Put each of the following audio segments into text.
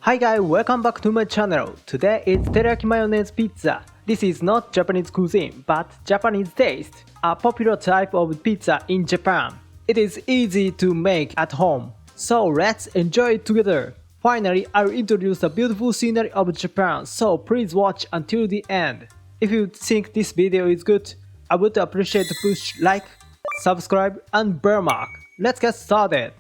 Hi guys, welcome back to my channel. Today is teriyaki mayonnaise pizza. This is not Japanese cuisine, but Japanese taste, a popular type of pizza in Japan. It is easy to make at home, so let's enjoy it together. Finally, I'll introduce the beautiful scenery of Japan, so please watch until the end. If you think this video is good, I would appreciate to push like, subscribe, and bell mark. Let's get started.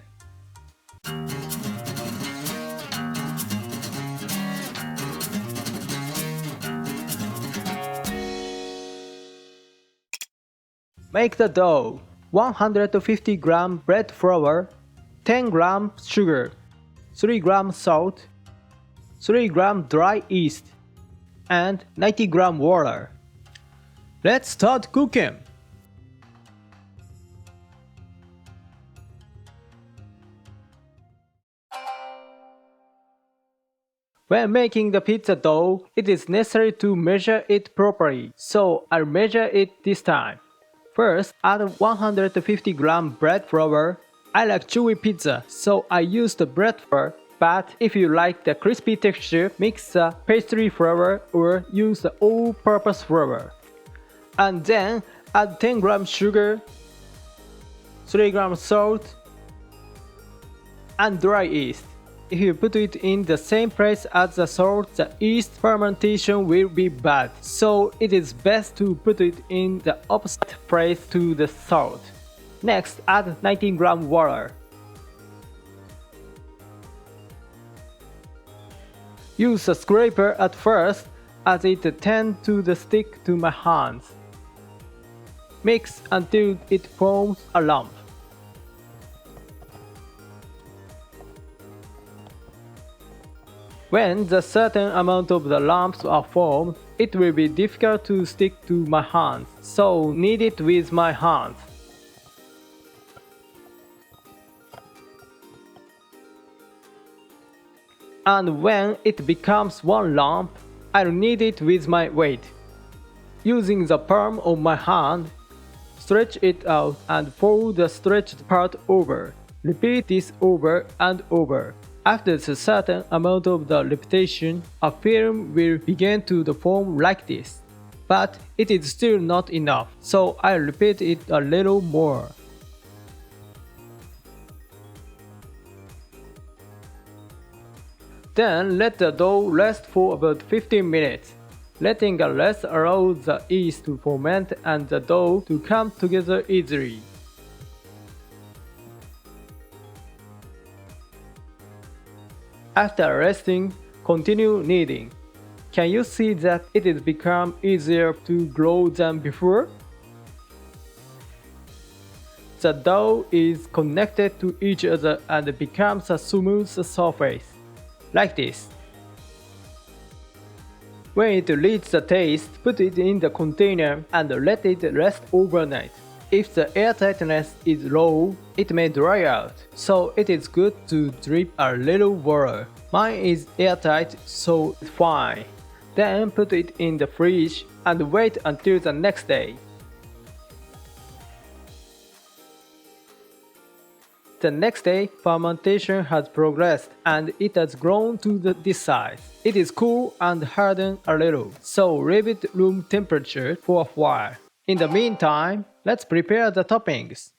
Make the dough. 150 gram bread flour, 10 gram sugar, 3 gram salt, 3 gram dry yeast, and 90 gram water. Let's start cooking. When making the pizza dough, it is necessary to measure it properly, so I'll measure it this time. First, add 150 gram bread flour. I like chewy pizza, so I use the bread flour, but if you like the crispy texture, mix the pastry flour or use the all-purpose flour. And then add 10 gram sugar, 3 gram salt, and dry yeast. If you put it in the same place as the salt, the yeast fermentation will be bad, so it is best to put it in the opposite place to the salt. Next, add 19 gram water. Use a scraper at first, as it tends to stick to my hands. Mix until it forms a lump. When the certain amount of the lumps are formed, it will be difficult to stick to my hands, so knead it with my hands. And when it becomes one lump, I'll knead it with my weight. Using the palm of my hand, stretch it out and fold the stretched part over. Repeat this over and over. After a certain amount of the repetition, a film will begin to form like this. But it is still not enough, so I'll repeat it a little more. Then let the dough rest for about 15 minutes. Letting it rest allows the yeast to ferment and the dough to come together easily. After resting, continue kneading. Can you see that it has become easier to grow than before? The dough is connected to each other and becomes a smooth surface, like this. When it reaches the taste, put it in the container and let it rest overnight. If the airtightness is low, it may dry out, so it is good to drip a little water. Mine is airtight, so it's fine. Then put it in the fridge and wait until the next day. The next day, fermentation has progressed and it has grown to this size. It is cool and hardened a little, so leave it room temperature for a while. In the meantime, let's prepare the toppings.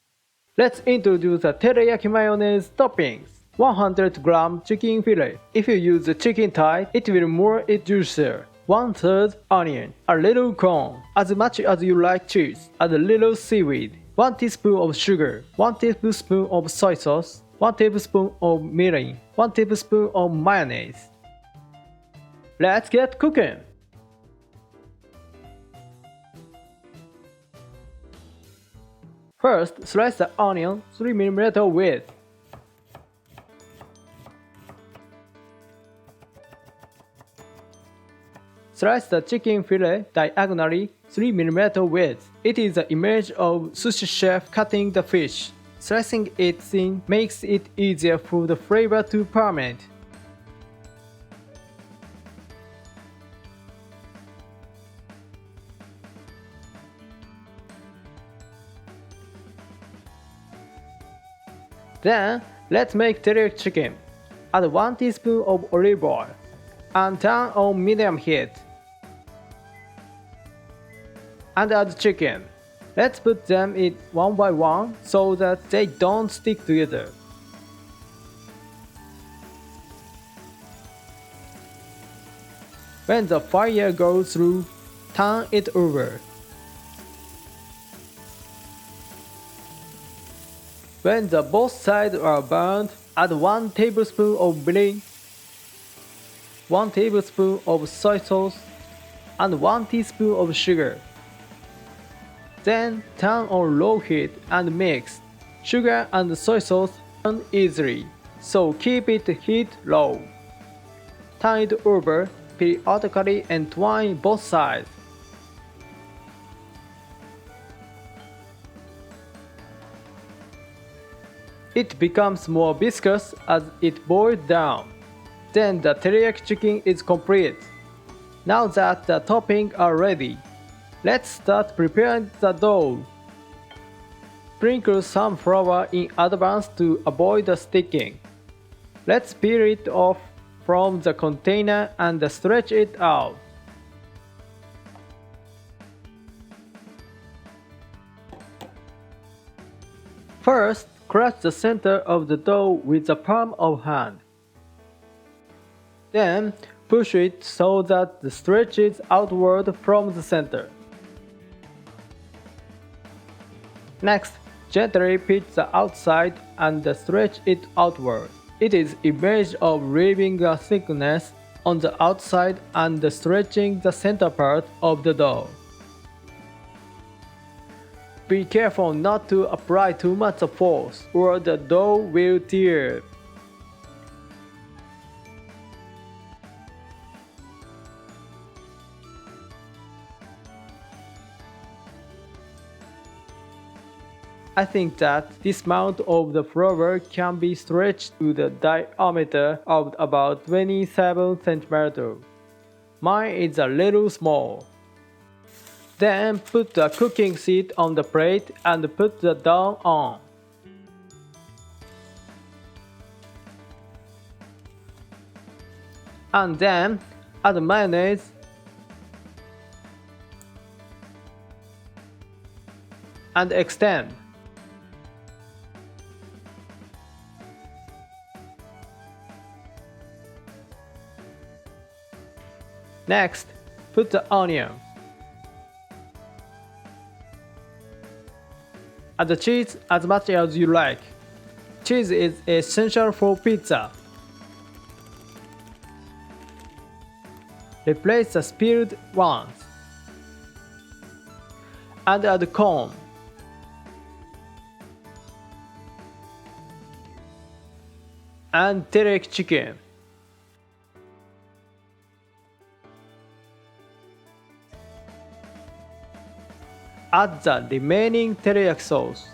Let's introduce the teriyaki mayonnaise toppings. 100 gram chicken fillet. If you use the chicken thigh, it will more it juicier. 1/3 onion, a little corn, as much as you like cheese, add a little seaweed, 1 teaspoon of sugar, 1 tablespoon of soy sauce, 1 tablespoon of mirin, 1 tablespoon of mayonnaise. Let's get cooking! First, slice the onion 3 mm width. Slice the chicken fillet diagonally 3 mm width. It is the image of sushi chef cutting the fish. Slicing it thin makes it easier for the flavor to ferment. Then, let's make teriyaki chicken. Add 1 teaspoon of olive oil and turn on medium heat. And add chicken. Let's put them in one by one so that they don't stick together. When the fire goes through, turn it over. When both sides are burned, add 1 tablespoon of vinegar, 1 tablespoon of soy sauce, and 1 teaspoon of sugar. Then turn on low heat and mix. Sugar and soy sauce burn easily, so keep it heat low. Turn it over periodically and twine both sides. It becomes more viscous as it boils down. Then the teriyaki chicken is complete. Now that the toppings are ready, let's start preparing the dough. Sprinkle some flour in advance to avoid the sticking. Let's peel it off from the container and stretch it out. First, crush the center of the dough with the palm of hand. Then, push it so that it stretches outward from the center. Next, gently pinch the outside and stretch it outward. It is image of leaving a thickness on the outside and stretching the center part of the dough. Be careful not to apply too much force, or the dough will tear. I think that this amount of the flour can be stretched to the diameter of about 27 cm. Mine is a little small. Then put the cooking sheet on the plate and put the dough on. And then add mayonnaise and extend. Next, put the onion. Add the cheese as much as you like. Cheese is essential for pizza. Replace the spilled ones. And add corn. And teriyaki chicken. Add the remaining teriyaki sauce.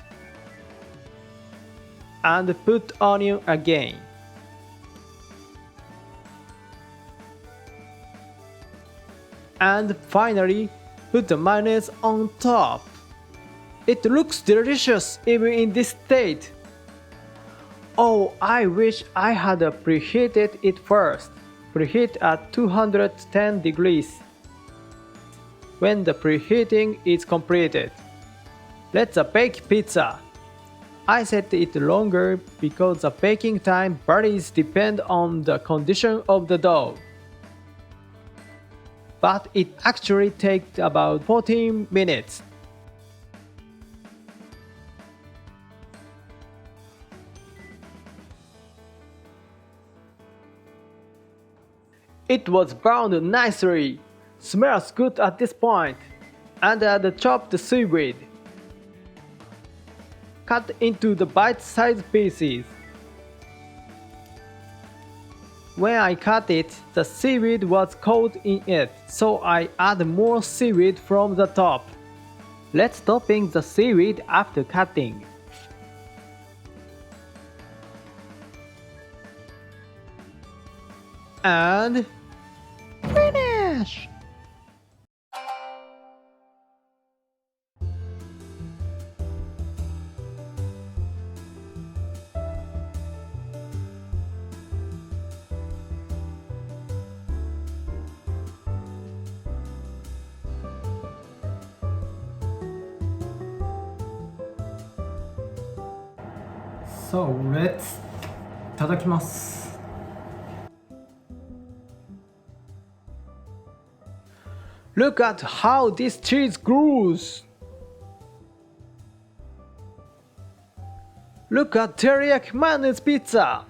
And put onion again. And finally, put the mayonnaise on top. It looks delicious even in this state. Oh, I wish I had preheated it first. Preheat at 210 degrees. When the preheating is completed, let's bake pizza. I set it longer because the baking time varies depend on the condition of the dough. But it actually takes about 14 minutes. It was browned nicely. Smells good at this point. And add the chopped seaweed. Cut into the bite-sized pieces. When I cut it, the seaweed was caught in it, so I add more seaweed from the top. Let's topping the seaweed after cutting. And finish! So let's いただきます。Look at how this cheese grows. Look at teriyaki mayonnaise pizza.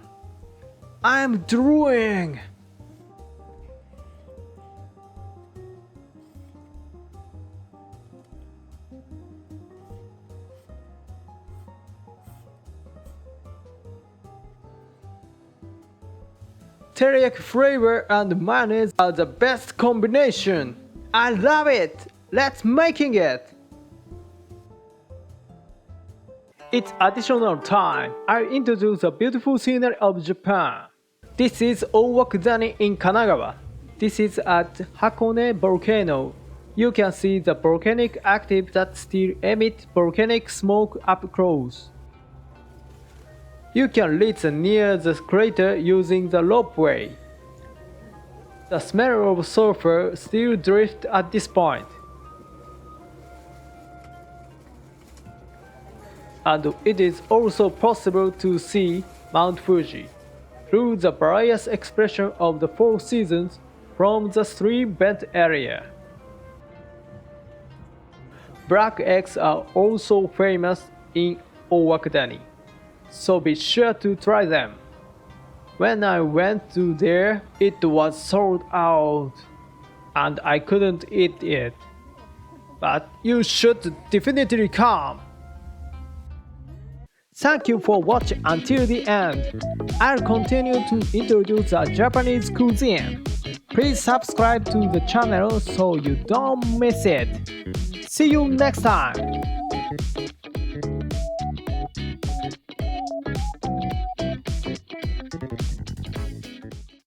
I'm drooling. Teriyaki flavor and mayonnaise are the best combination. I love it! Let's making it! It's additional time. I'll introduce the beautiful scenery of Japan. This is Owakudani in Kanagawa. This is at Hakone volcano. You can see the volcanic active that still emit volcanic smoke up close. You can reach near the crater using the ropeway. The smell of sulfur still drifts at this point. And it is also possible to see Mount Fuji through the various expression of the four seasons from the stream bed area. Black eggs are also famous in Owakudani, so be sure to try them. When I went to there, it was sold out, and I couldn't eat it. But you should definitely come. Thank you for watching until the end. I'll continue to introduce the Japanese cuisine. Please subscribe to the channel so you don't miss it. See you next time.